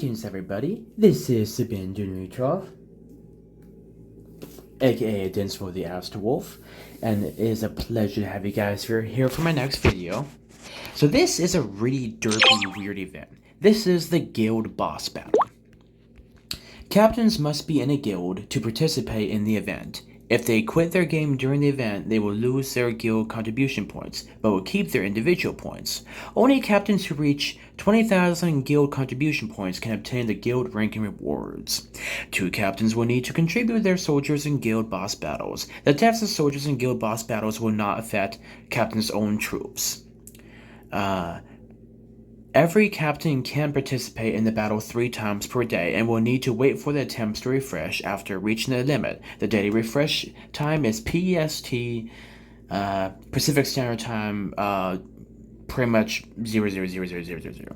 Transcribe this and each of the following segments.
Greetings everybody, this is Sabin Dimitrov, aka Dinsmo the Wolf, and it is a pleasure to have you guys here for my next video. So this is a really derpy weird event. This is the guild boss battle. Captains must be in a guild to participate in the event. If they quit their game during the event, they will lose their guild contribution points, but will keep their individual points. Only captains who reach 20,000 guild contribution points can obtain the guild ranking rewards. 2 captains will need to contribute their soldiers in guild boss battles. The deaths of soldiers in guild boss battles will not affect captains' own troops. Every captain can participate in the battle 3 times per day and will need to wait for the attempts to refresh after reaching the limit. The daily refresh time is PST, Pacific Standard Time, pretty much 0000000.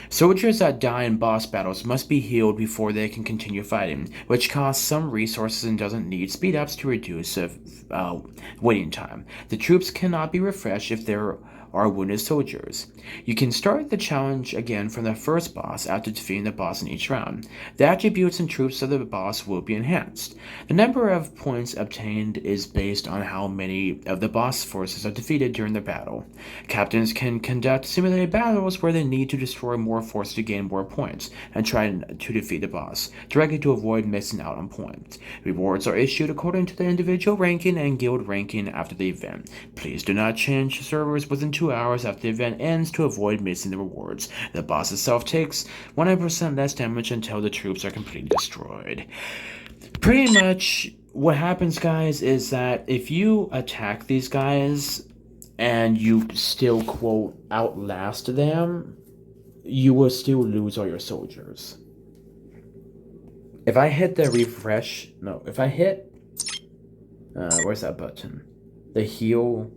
Soldiers that die in boss battles must be healed before they can continue fighting, which costs some resources and doesn't need speed-ups to reduce waiting time. The troops cannot be refreshed if there are wounded soldiers. You can start the challenge again from the first boss after defeating the boss in each round. The attributes and troops of the boss will be enhanced. The number of points obtained is based on how many of the boss forces are defeated during the battle. Captains can conduct simulated battles where they need to destroy more forces to gain more points, and try to defeat the boss, directly to avoid missing out on points. Rewards are issued according to the individual ranking and guild ranking after the event. Please do not change servers within 2 hours after the event ends to avoid missing the rewards. The boss itself takes 100% less damage until the troops are completely destroyed. Pretty much what happens, guys, is that if you attack these guys and you still, quote, outlast them, you will still lose all your soldiers. If I hit the refresh, no, if I hit, where's that button? The heal.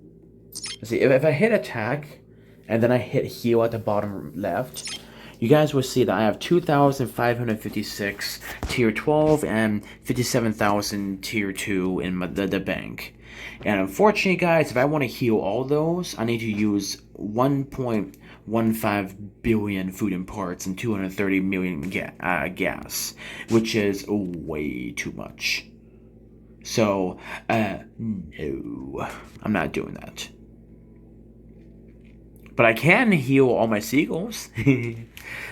Let's see, if I hit attack, and then I hit heal at the bottom left, you guys will see that I have 2,556 tier 12 and 57,000 tier 2 in the bank. And unfortunately, guys, if I want to heal all those, I need to use 1.15 billion food and parts and 230 million gas, which is way too much. So, no, I'm not doing that. But I can heal all my seagulls.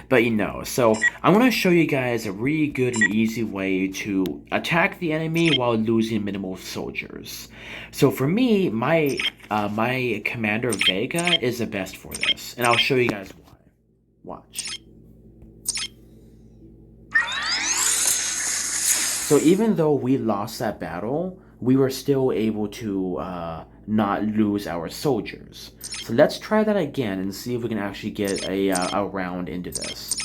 But so I'm going to show you guys a really good and easy way to attack the enemy while losing minimal soldiers. So for me, my commander Vega is the best for this, and I'll show you guys why. Watch. So even though we lost that battle, we were still able to not lose our soldiers. So let's try that again and see if we can actually get a round into this.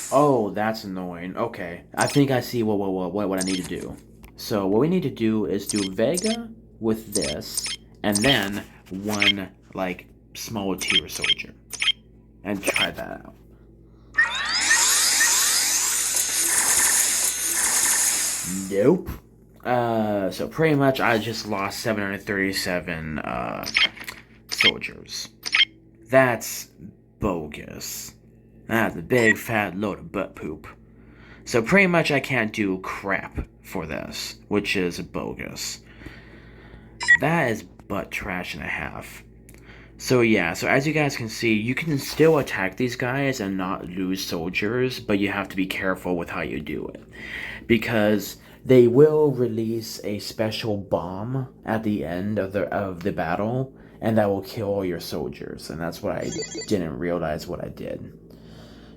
Oh, that's annoying. Okay, I think I see what I need to do. So what we need to do is do Vega with this, and then one, like, small tier soldier. And try that out. Nope. So pretty much I just lost 737 soldiers. That's bogus. That's a big fat load of butt poop. So pretty much I can't do crap for this, which is bogus. That is butt trash and a half. So yeah, so as you guys can see, you can still attack these guys and not lose soldiers, but you have to be careful with how you do it. Because they will release a special bomb at the end of the battle, and that will kill all your soldiers, and that's what I didn't realize what I did.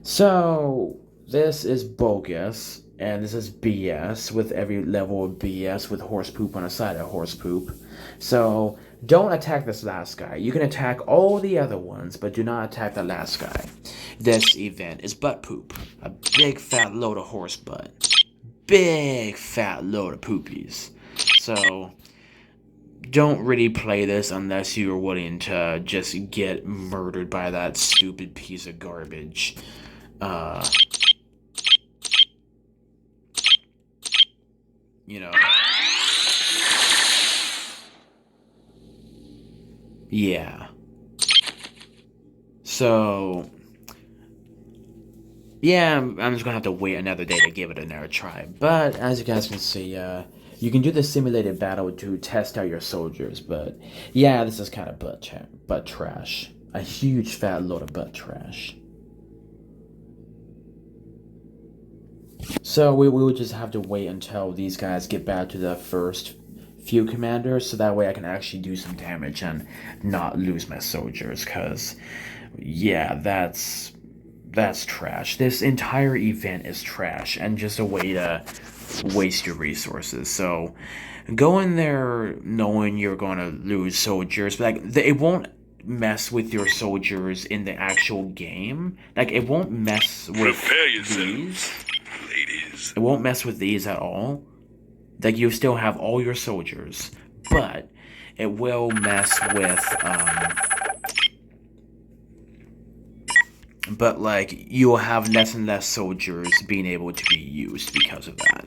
So this is bogus, and this is BS with every level of BS with horse poop on the side of horse poop. So don't attack this last guy. You can attack all the other ones, but do not attack the last guy. This event is butt poop. A big fat load of horse butt. Big fat load of poopies. So don't really play this unless you're willing to just get murdered by that stupid piece of garbage. Yeah. So, yeah, I'm just gonna have to wait another day to give it another try. But as you guys can see, you can do the simulated battle to test out your soldiers. But yeah, this is kind of butt trash. A huge fat load of butt trash. So we will just have to wait until these guys get back to the first few commanders, so that way I can actually do some damage and not lose my soldiers. Cause yeah, that's trash. This entire event is trash and just a way to waste your resources. So go in there knowing you're gonna lose soldiers, but like it won't mess with your soldiers in the actual game. Like it won't mess with these. Ladies. It won't mess with these at all. Like you still have all your soldiers, but it will mess with but like you'll have less and less soldiers being able to be used because of that.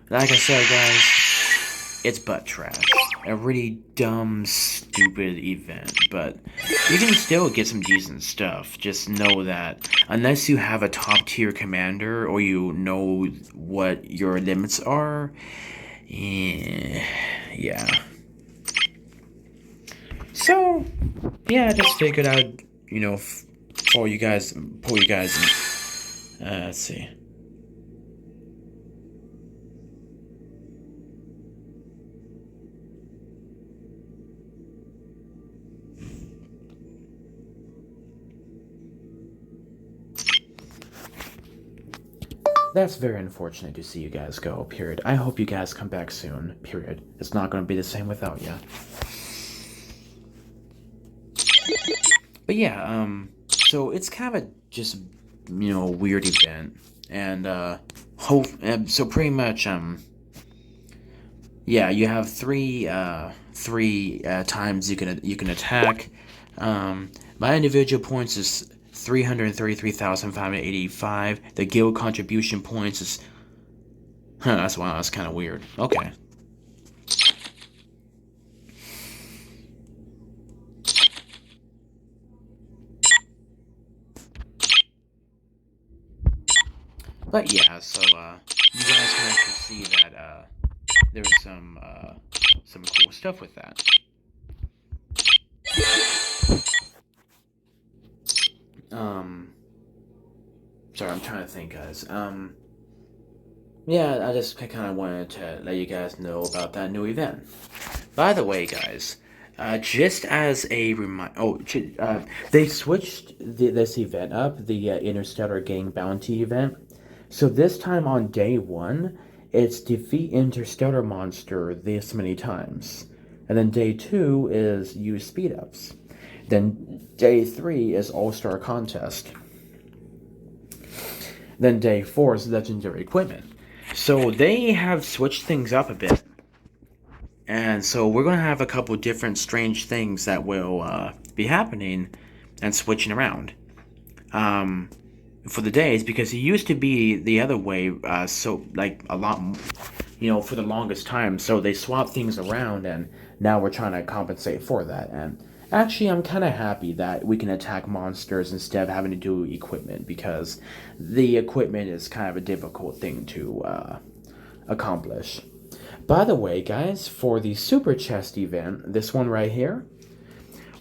Like I said, guys, it's butt trash. A really dumb, stupid event, but you can still get some decent stuff. Just know that unless you have a top tier commander or you know what your limits are, yeah. So, yeah, I just figured I'd, pull you guys, let's see. That's very unfortunate to see you guys go, period. I hope you guys come back soon, period. It's not going to be the same without you. But yeah, so it's kind of a just, weird event. And, so pretty much, yeah, you have three times you can attack. My individual points is 333,585. The guild contribution points is, that's kind of weird. Okay. But yeah, so you guys can actually see that there's some cool stuff with that. Sorry, I'm trying to think, guys. Yeah, I just kind of wanted to let you guys know about that new event. By the way, guys, just as a reminder, they switched this event up, the Interstellar Gang Bounty event. So this time on day 1, it's defeat interstellar monster this many times. And then day 2 is use speed ups. Then day 3 is AllStar contest. Then day 4 is legendary equipment. So they have switched things up a bit. And so we're going to have a couple different strange things that will be happening and switching around. For the days, because it used to be the other way, so like a lot, for the longest time. So they swapped things around, and now we're trying to compensate for that. And actually, I'm kind of happy that we can attack monsters instead of having to do equipment, because the equipment is kind of a difficult thing to accomplish. By the way, guys, for the super chest event, this one right here,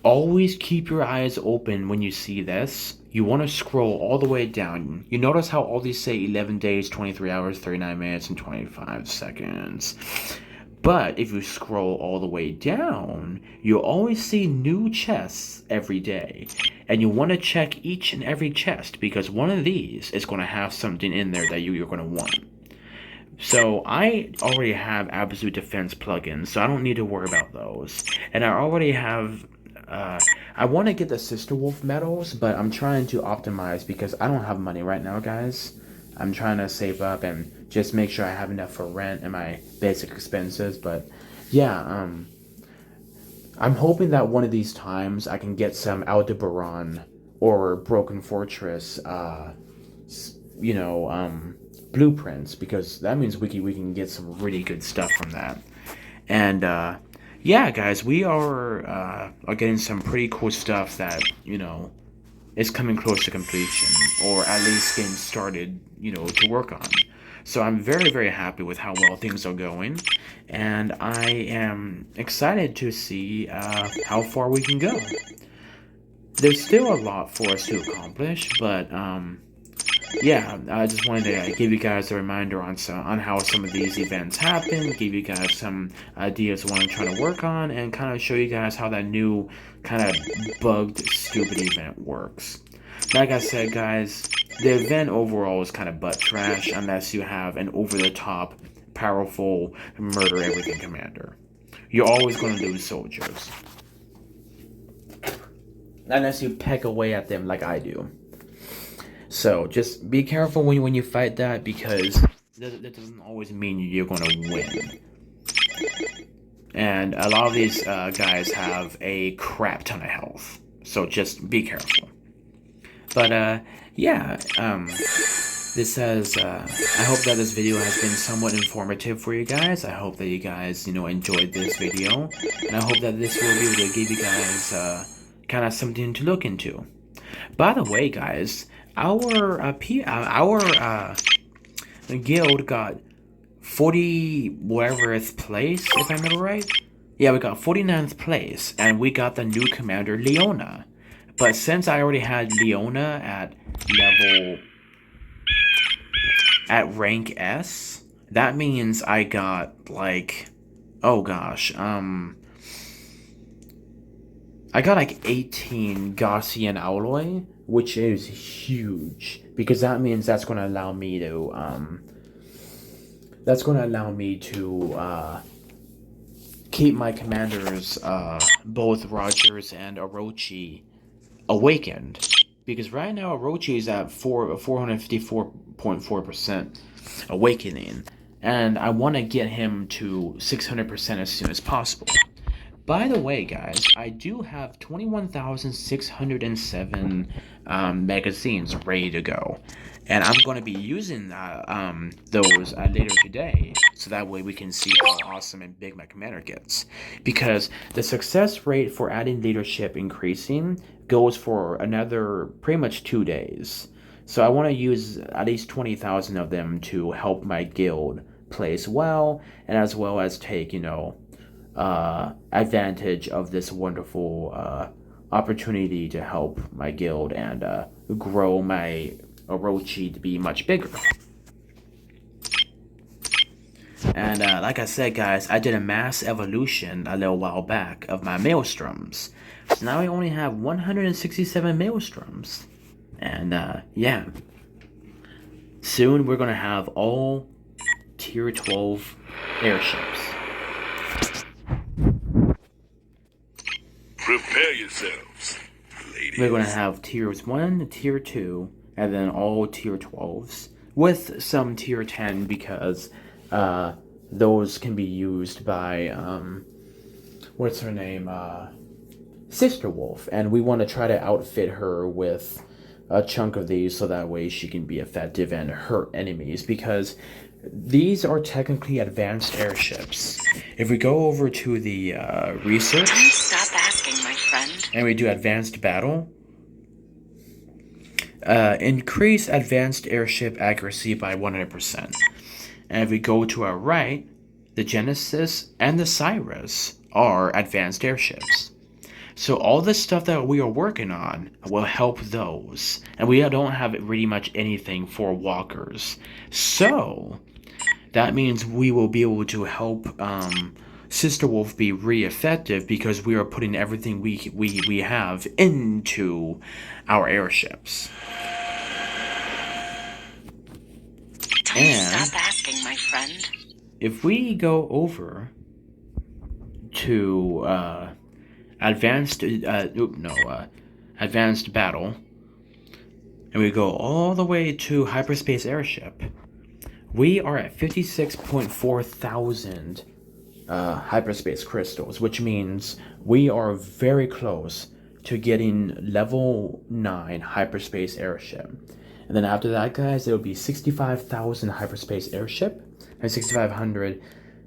always keep your eyes open when you see this. You want to scroll all the way down. You notice how all these say 11 days, 23 hours, 39 minutes, and 25 seconds. But if you scroll all the way down, you'll always see new chests every day. And you want to check each and every chest, because one of these is going to have something in there that you're going to want. So I already have Absolute Defense plugins, so I don't need to worry about those. And I already have... I want to get the Sister Wolf medals, but I'm trying to optimize because I don't have money right now, guys. I'm trying to save up and just make sure I have enough for rent and my basic expenses. But yeah, I'm hoping that one of these times I can get some Aldebaran or Broken Fortress, blueprints, because that means we can get some really good stuff from that. And yeah, guys, we are getting some pretty cool stuff that is coming close to completion, or at least getting started, to work on. So I'm very, very happy with how well things are going, and I am excited to see how far we can go. There's still a lot for us to accomplish, but yeah, I just wanted to give you guys a reminder on how some of these events happen, give you guys some ideas of what I'm trying to work on, and kind of show you guys how that new kind of bugged, stupid event works. Like I said, guys, the event overall is kind of butt trash unless you have an over-the-top, powerful, murder everything commander. You're always going to lose soldiers. Unless you peck away at them like I do. So just be careful when you fight that, because that doesn't always mean you're going to win. And a lot of these guys have a crap ton of health. So just be careful. But yeah, this says, I hope that this video has been somewhat informative for you guys. I hope that you guys, enjoyed this video. And I hope that this will be able to give you guys kind of something to look into. By the way, guys, our guild got 40 whateverth place, if I remember right. Yeah, we got 49th place, and we got the new commander, Leona. But since I already had Leona at rank S, that means I got, like, oh gosh, I got like 18 Gaussian alloy, which is huge, because that means that's going to allow me to keep my commanders, both Rogers and Orochi, awakened. Because right now Orochi is at 454.4% awakening, and I want to get him to 600% as soon as possible. By the way, guys, I do have 21,607 magazines ready to go. And I'm going to be using those later today, so that way we can see how awesome and big my commander gets. Because the success rate for adding leadership increasing goes for another pretty much 2 days. So I want to use at least 20,000 of them to help my guild place well, and as well as take, advantage of this wonderful opportunity to help my guild and grow my Orochi to be much bigger. And like I said, guys, I did a mass evolution a little while back of my maelstroms. So now I only have 167 maelstroms. And yeah, soon we're going to have all tier 12 airships. Prepare yourselves, ladies. We're going to have tiers 1, tier 2, and then all tier 12s, with some tier 10, because those can be used by, what's her name, Sister Wolf, and we want to try to outfit her with a chunk of these so that way she can be effective and hurt enemies, because these are technically advanced airships. If we go over to the research, stop asking, my friend, and we do advanced battle, increase advanced airship accuracy by 100%. And if we go to our right, the Genesis and the Cyrus are advanced airships. So all the stuff that we are working on will help those. And we don't have really much anything for walkers. So that means we will be able to help Sister Wolf be really effective, because we are putting everything we have into our airships. Stop asking, my friend. If we go over to advanced battle, and we go all the way to hyperspace airship, we are at 56.4 thousand hyperspace crystals, which means we are very close to getting level 9 hyperspace airship. And then after that, guys, it'll be 65,000 hyperspace airship, and 6,500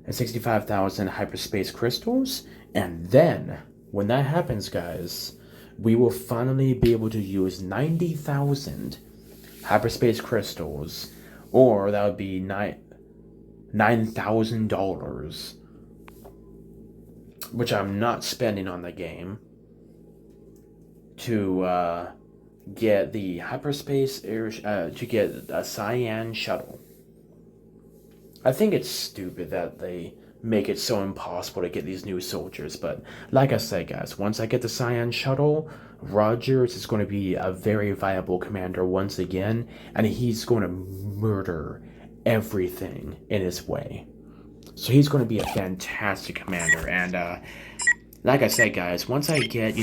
and 65,000 hyperspace crystals. And then, when that happens, guys, we will finally be able to use 90,000 hyperspace crystals, or that would be $9,000, which I'm not spending on the game, to get the hyperspace to get a cyan shuttle. I think it's stupid that they make it so impossible to get these new soldiers, but like I said, guys, once I get the cyan shuttle, Rogers is going to be a very viable commander once again, and he's going to murder everything in his way. So he's going to be a fantastic commander, and like I said, guys, once I get,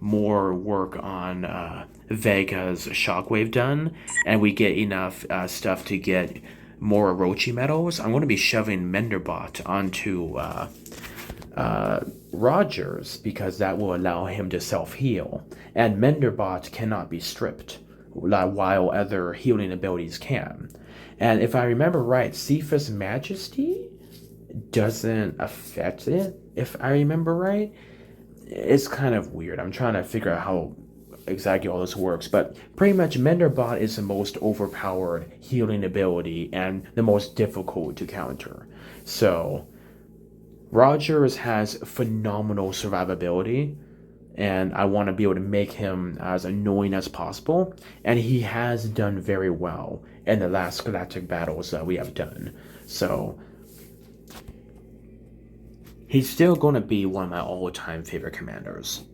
more work on Vega's Shockwave done, and we get enough stuff to get more Orochi medals, I'm going to be shoving Menderbot onto Rogers, because that will allow him to self-heal. And Menderbot cannot be stripped, while other healing abilities can. And if I remember right, Cephas Majesty doesn't affect it, if I remember right. It's kind of weird. I'm trying to figure out how exactly all this works, but pretty much Menderbot is the most overpowered healing ability and the most difficult to counter. So Rogers has phenomenal survivability, and I want to be able to make him as annoying as possible, and he has done very well in the last galactic battles that we have done. So he's still going to be one of my all-time favorite commanders.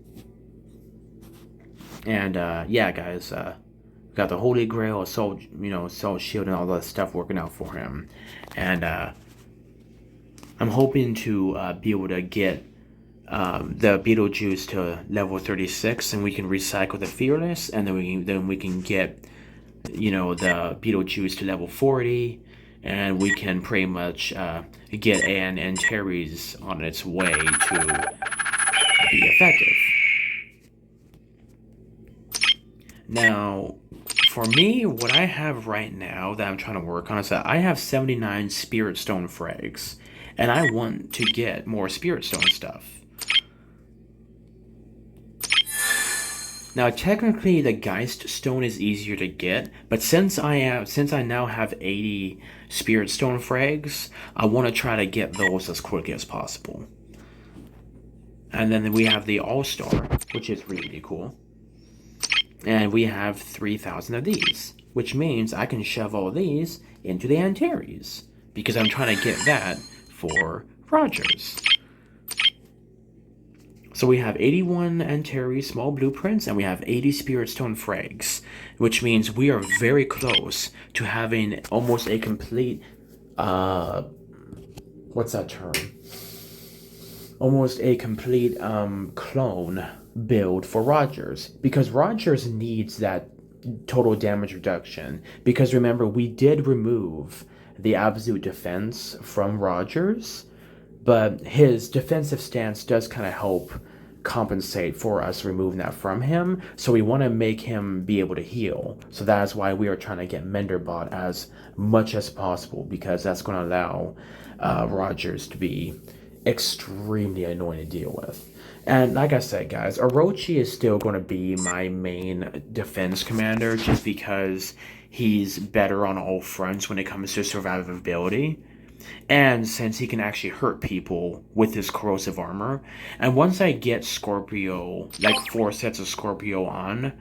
And yeah, guys, got the Holy Grail, Assault, Assault Shield, and all that stuff working out for him. And I'm hoping to be able to get the Beetlejuice to level 36, and we can recycle the Fearless, and then we can get the Beetlejuice to level 40, and we can pretty much get Anne and Terry's on its way to be effective. Now, for me, what I have right now that I'm trying to work on is that I have 79 Spirit Stone frags, and I want to get more Spirit Stone stuff. Now, technically, the Geist Stone is easier to get, but since I now have 80 Spirit Stone frags, I want to try to get those as quickly as possible. And then we have the AllStar, which is really cool. And we have 3,000 of these, which means I can shove all these into the Antares, because I'm trying to get that for Rogers. So we have 81 Antares small blueprints, and we have 80 Spirit Stone frags, which means we are very close to having almost a complete, what's that term? Almost a complete clone build for Rogers, because Rogers needs that total damage reduction, because remember, we did remove the absolute defense from Rogers, but his defensive stance does kind of help compensate for us removing that from him, so we want to make him be able to heal. So that's why we are trying to get Menderbot as much as possible, because that's going to allow Rogers to be extremely annoying to deal with. And like I said, guys, Orochi is still going to be my main defense commander, just because he's better on all fronts when it comes to survivability. And since he can actually hurt people with his corrosive armor. And once I get Scorpio, like 4 sets of Scorpio on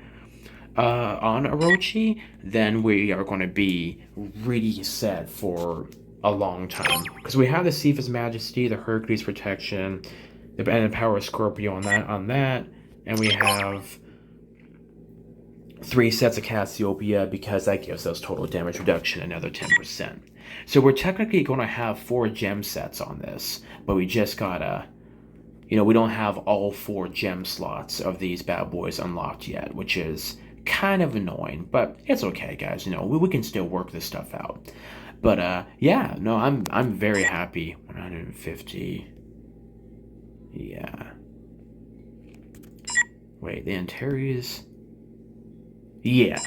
Orochi, then we are going to be really set for a long time. Because we have the Cephas Majesty, the Hercules Protection, and the Power of Scorpio on that. And we have 3 sets of Cassiopeia, because that gives us total damage reduction another 10%. So we're technically going to have 4 gem sets on this, but we just gotta, we don't have all 4 gem slots of these bad boys unlocked yet, which is kind of annoying, but it's okay, guys. We can still work this stuff out. But yeah, no, I'm very happy. 150. Yeah. Wait, the Antares. Yeah.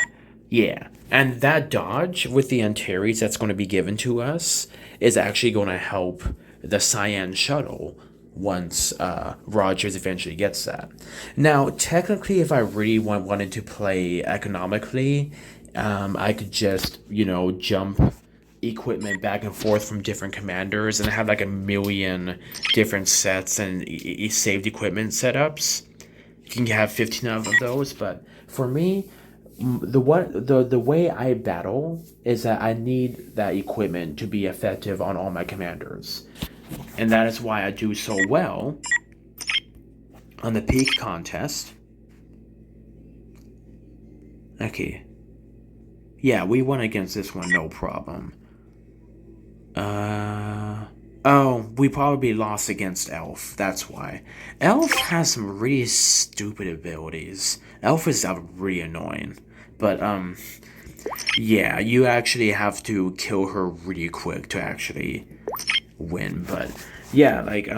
And that dodge with the Antares that's going to be given to us is actually going to help the Cyan Shuttle once Rogers eventually gets that. Now, technically, if I really wanted to play economically, I could just, jump equipment back and forth from different commanders and have like a million different sets and saved equipment setups. You can have 15 of those, but for me, the way I battle is that I need that equipment to be effective on all my commanders. And that is why I do so well on the peak contest. Okay. Yeah, we won against this one, no problem. Oh, we probably lost against Elf. That's why. Elf has some really stupid abilities. Elf is really annoying. But, yeah, you actually have to kill her really quick to actually win. But, yeah, like,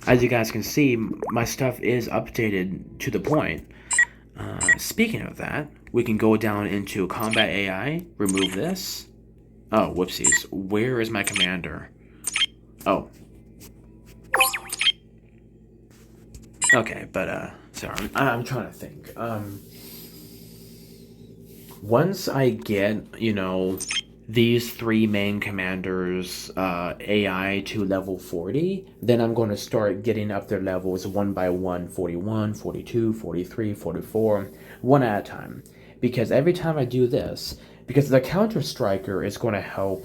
as you guys can see, my stuff is updated to the point. Speaking of that, we can go down into Combat AI, remove this. Oh, whoopsies. Where is my commander? Oh. Okay, but, sorry. I'm trying to think. Once I get, these three main commanders, AI to level 40, then I'm going to start getting up their levels one by one, 41, 42, 43, 44, one at a time. Because every time I do this, because the counter striker is going to help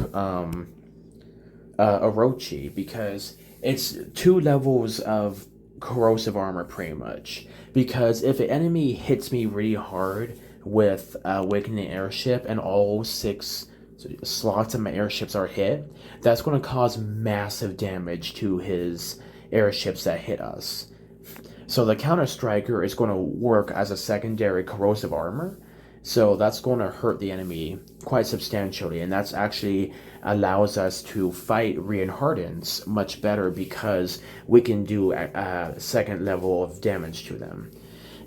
Orochi, because it's 2 levels of corrosive armor pretty much. Because if an enemy hits me really hard with awakening airship and all 6 slots of my airships are hit, that's going to cause massive damage to his airships that hit us. So the counter striker is going to work as a secondary corrosive armor. So that's going to hurt the enemy quite substantially, and that's actually allows us to fight reinhardens much better because we can do a second level of damage to them.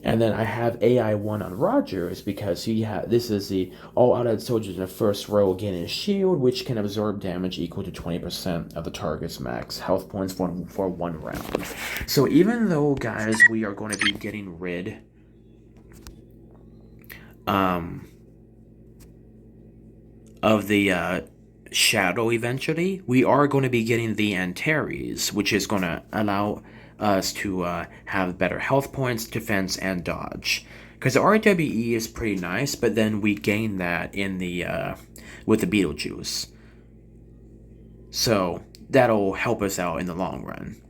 And then I have AI1 on Rogers because this is the all allied soldiers in the first row gain a shield, which can absorb damage equal to 20% of the target's max health points for 1 round. So even though, guys, we are going to be getting rid of the shadow eventually, we are going to be getting the Antares, which is going to allow us to have better health points, defense, and dodge. Because the RWE is pretty nice, but then we gain that in the with the Beetlejuice. So that'll help us out in the long run.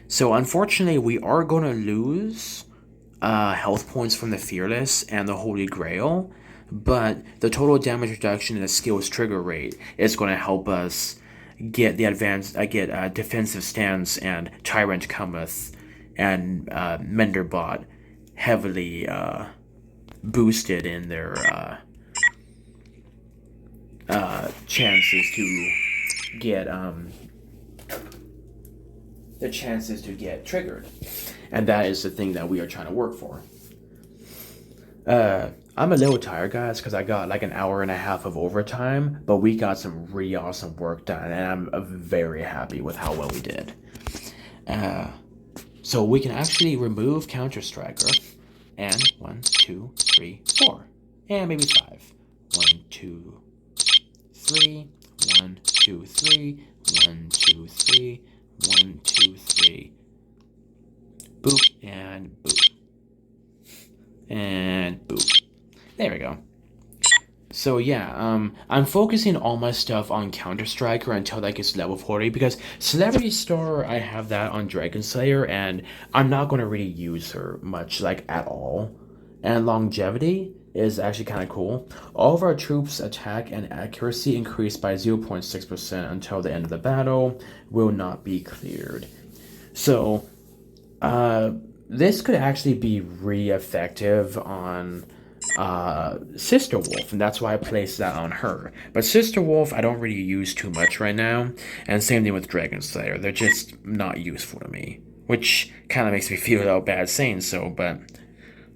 So unfortunately, we are going to lose health points from the Fearless and the Holy Grail, but the total damage reduction and the skill's trigger rate is going to help us get the defensive stance and Tyrant Cometh and Menderbot heavily boosted in their chances to get triggered, and that is the thing that we are trying to work for. I'm a little tired, guys, because I got like an hour and a half of overtime, but we got some really awesome work done, and I'm very happy with how well we did. So we can actually remove Counter Striker, and 1, 2, 3, 4, and maybe 5. 1, 2, 3, 1, 2, 3, 1, 2, 3, 1, 2, 3. Boop, and boop. And boop. There we go. So yeah, I'm focusing all my stuff on Counter Striker until that gets level 40, because Celebrity Star, I have that on Dragon Slayer, and I'm not going to really use her much, like, at all. And Longevity is actually kind of cool. All of our troops' attack and accuracy increased by 0.6% until the end of the battle will not be cleared. So, this could actually be really effective on Sister Wolf, and that's why I placed that on her. But Sister Wolf, I don't really use too much right now, and same thing with Dragon Slayer. They're just not useful to me, which kind of makes me feel a little bad saying so, but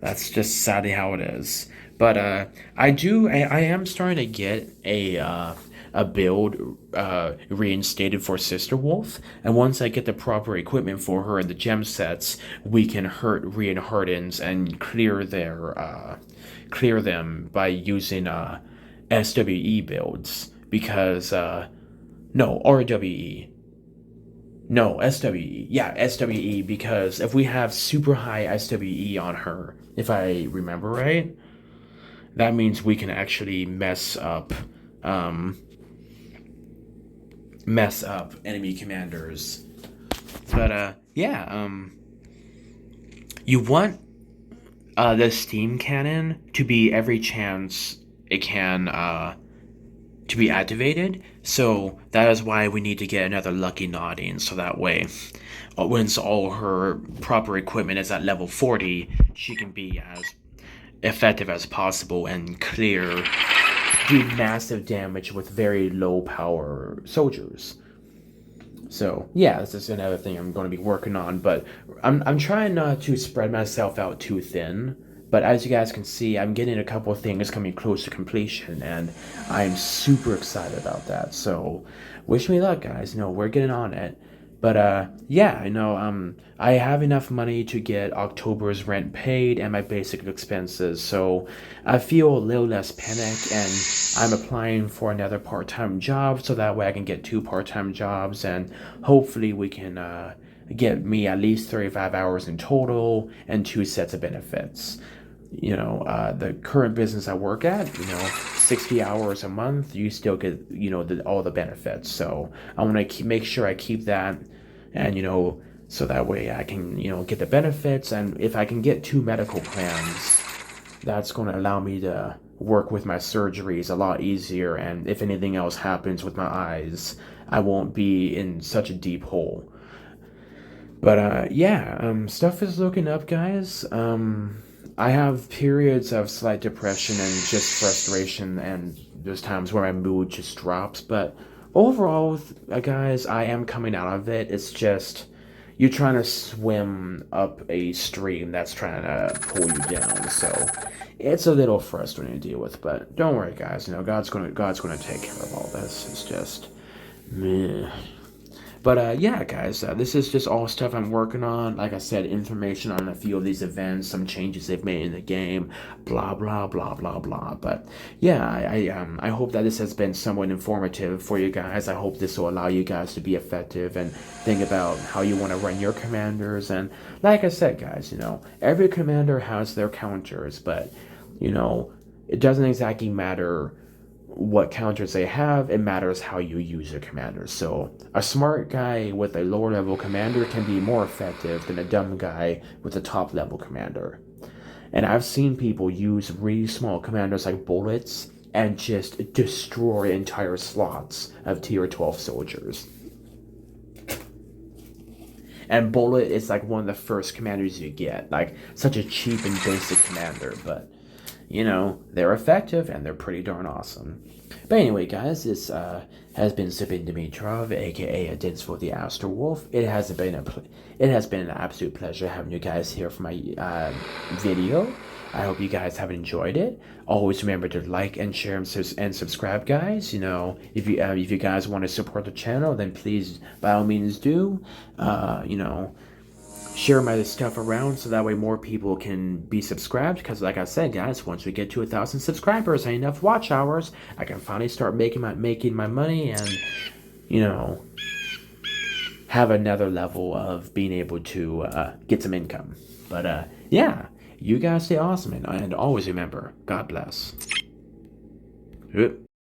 that's just sadly how it is. But I am starting to get a a build reinstated for Sister Wolf, and once I get the proper equipment for her and the gem sets, we can hurt Rian Hardens and clear them by using SWE builds because no RWE. No, SWE. Yeah, SWE, because if we have super high SWE on her, if I remember right, that means we can actually um, mess up enemy commanders. But yeah, you want the steam cannon to be every chance it can to be activated. So that is why we need to get another lucky nodding. So that way, once all her proper equipment is at level 40, she can be as effective as possible and do massive damage with very low power soldiers. So yeah, this is another thing I'm going to be working on, but I'm trying not to spread myself out too thin. But as you guys can see, I'm getting a couple of things coming close to completion, and I'm super excited about that. So wish me luck, guys. We're getting on it. But yeah, I have enough money to get October's rent paid and my basic expenses, so I feel a little less panic, and I'm applying for another part-time job so that way I can get 2 part-time jobs, and hopefully we can get me at least 35 hours in total and 2 sets of benefits. The current business I work at, 60 hours a month, you still get, all the benefits. So I want to make sure I keep that, and, so that way I can, get the benefits. And if I can get 2 medical plans, that's going to allow me to work with my surgeries a lot easier. And if anything else happens with my eyes, I won't be in such a deep hole. But yeah, stuff is looking up, guys. I have periods of slight depression and just frustration, and there's times where my mood just drops. But overall, guys, I am coming out of it. It's just you're trying to swim up a stream that's trying to pull you down. So it's a little frustrating to deal with. But don't worry, guys. God's gonna take care of all this. It's just meh. But yeah, guys, this is just all stuff I'm working on. Like I said, information on a few of these events, some changes they've made in the game, blah blah blah blah blah. But yeah, I hope that this has been somewhat informative for you guys. I hope this will allow you guys to be effective and think about how you want to run your commanders. And like I said, guys, every commander has their counters, but it doesn't exactly matter what counters they have. It matters how you use your commander. So a smart guy with a lower level commander can be more effective than a dumb guy with a top level commander. And I've seen people use really small commanders like bullets and just destroy entire slots of tier 12 soldiers. And bullet is like one of the first commanders you get, like such a cheap and basic commander, but they're effective and they're pretty darn awesome. But anyway, guys, this has been Zipin Dimitrov, aka Adins for the Aster Wolf. It has been an absolute pleasure having you guys here for my video. I hope you guys have enjoyed it. Always remember to like and share and subscribe, guys. If you guys want to support the channel, then please by all means do. Share my stuff around so that way more people can be subscribed, because like I said, guys, once we get to 1,000 subscribers and enough watch hours, I can finally start making my money and have another level of being able to get some income. But yeah, you guys stay awesome, and always remember, God bless. Yep.